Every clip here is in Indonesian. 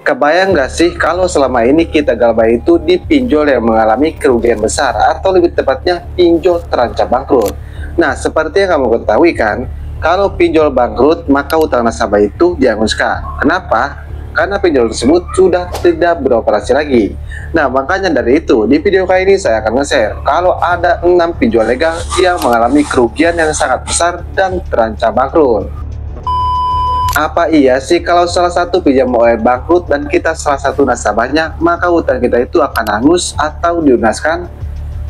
Kebayang nggak sih kalau selama ini kita Galbay itu di pinjol yang mengalami kerugian besar atau lebih tepatnya pinjol terancam bangkrut. Nah, seperti yang kamu ketahui kan, kalau pinjol bangkrut maka utang nasabah itu dihanguskan. Kenapa? Karena pinjol tersebut sudah tidak beroperasi lagi. Nah, makanya dari itu di video kali ini saya akan nge-share kalau ada 6 pinjol legal yang mengalami kerugian yang sangat besar dan terancam bangkrut. Apa iya sih kalau salah satu pinjam oleh bangkrut dan kita salah satu nasabahnya, maka utang kita itu akan hangus atau dilunaskan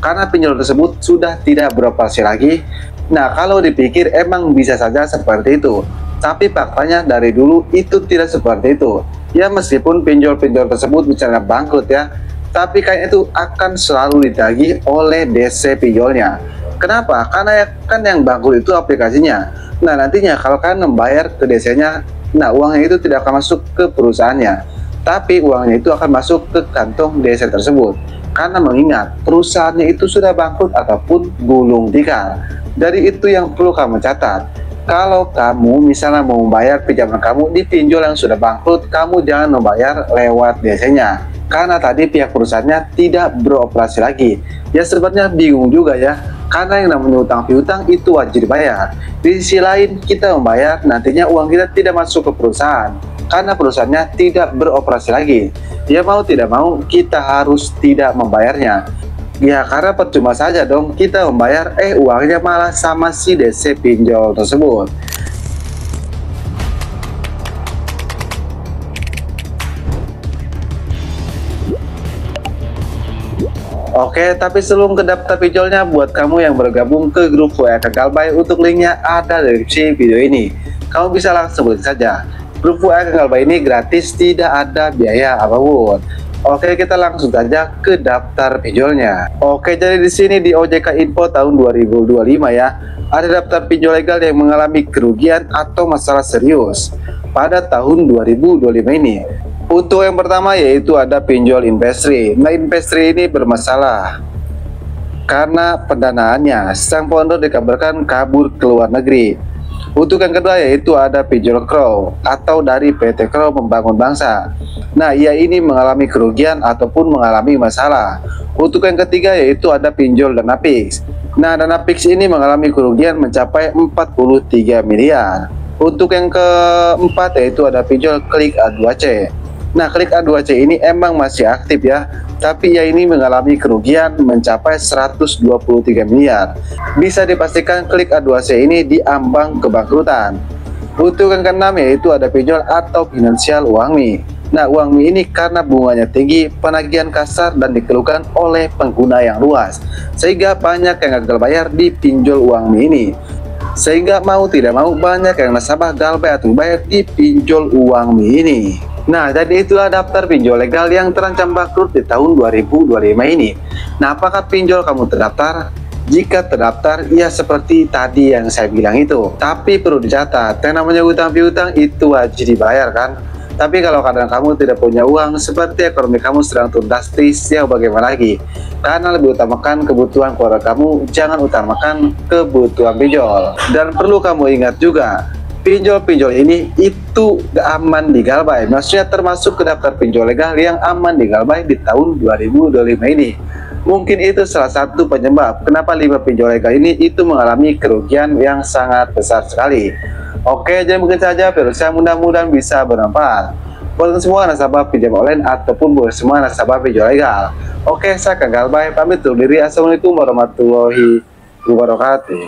karena pinjol tersebut sudah tidak beroperasi lagi? Nah, kalau dipikir emang bisa saja seperti itu, tapi faktanya dari dulu itu tidak seperti itu. Ya, meskipun pinjol-pinjol tersebut misalnya bangkrut ya, tapi kayaknya itu akan selalu ditagih oleh DC pinjolnya. Kenapa? Karena ya kan yang bangkrut itu aplikasinya. Nah, nantinya kalau kalian membayar ke DC-nya, nah uangnya itu tidak akan masuk ke perusahaannya, tapi uangnya itu akan masuk ke kantong DC tersebut. Karena mengingat perusahaannya itu sudah bangkrut ataupun gulung tikar. Dari itu yang perlu kamu catat. Kalau kamu misalnya mau membayar pinjaman kamu di pinjol yang sudah bangkrut, kamu jangan membayar lewat DC-nya. Karena tadi pihak perusahaannya tidak beroperasi lagi. Ya sebenarnya bingung juga ya, karena yang namanya utang piutang itu wajib dibayar. Di sisi lain kita membayar, nantinya uang kita tidak masuk ke perusahaan karena perusahaannya tidak beroperasi lagi. Ya mau tidak mau kita harus tidak membayarnya. Ya karena percuma saja dong kita membayar, uangnya malah sama si DC pinjol tersebut. Oke, tapi sebelum ke daftar pinjolnya, buat kamu yang bergabung ke grup WA Galbay, untuk linknya ada di deskripsi video ini. Kamu bisa langsung klik saja. Grup WA Galbay ini gratis, tidak ada biaya apapun. Oke, kita langsung saja ke daftar pinjolnya. Oke, jadi di sini di OJK Info tahun 2025 ya, ada daftar pinjol legal yang mengalami kerugian atau masalah serius pada tahun 2025 ini. Untuk yang pertama yaitu ada pinjol Investri. Nah, Investri ini bermasalah karena pendanaannya sang founder dikabarkan kabur ke luar negeri. Untuk yang kedua yaitu ada pinjol Crow atau dari PT Crow Membangun Bangsa. Nah, ia ini mengalami kerugian ataupun mengalami masalah. Untuk yang ketiga yaitu ada pinjol Danapix. Nah, Danapix ini mengalami kerugian mencapai 43 miliar. Untuk yang keempat yaitu ada pinjol Klik A2C. Nah, Klik A2C ini emang masih aktif ya, tapi ya ini mengalami kerugian mencapai 123 miliar. Bisa dipastikan Klik A2C ini diambang kebangkrutan. Untuk yang keenam yaitu ada pinjol atau finansial Uangmi. Nah, Uangmi ini karena bunganya tinggi, penagihan kasar dan dikeluhkan oleh pengguna yang luas, sehingga banyak yang gagal bayar di pinjol Uangmi ini. Sehingga mau tidak mau banyak yang nasabah Galbay atau bayar di pinjol Uangmi ini. Nah, jadi itulah daftar pinjol legal yang terancam bangkrut di tahun 2025 ini. Nah, apakah pinjol kamu terdaftar? Jika terdaftar, ya seperti tadi yang saya bilang itu. Tapi perlu dicatat, yang namanya utang piutang itu wajib dibayar kan? Tapi kalau kadang kamu tidak punya uang, seperti ekonomi kamu sedang fantastis, ya bagaimana lagi? Karena lebih utamakan kebutuhan keluarga kamu, jangan utamakan kebutuhan pinjol. Dan perlu kamu ingat juga, pinjol-pinjol ini itu gak aman di Galbay. Maksudnya termasuk ke daftar pinjol legal yang aman di Galbay di tahun 2025 ini. Mungkin itu salah satu penyebab kenapa 5 pinjol legal ini itu mengalami kerugian yang sangat besar sekali. Oke, jadi mungkin saja video saya mudah-mudahan bisa bermanfaat buat semua nasabah pinjam online ataupun buat semua nasabah pinjol legal. Oke, saya Kang Galbay pamit undur diri. Assalamualaikum warahmatullahi wabarakatuh.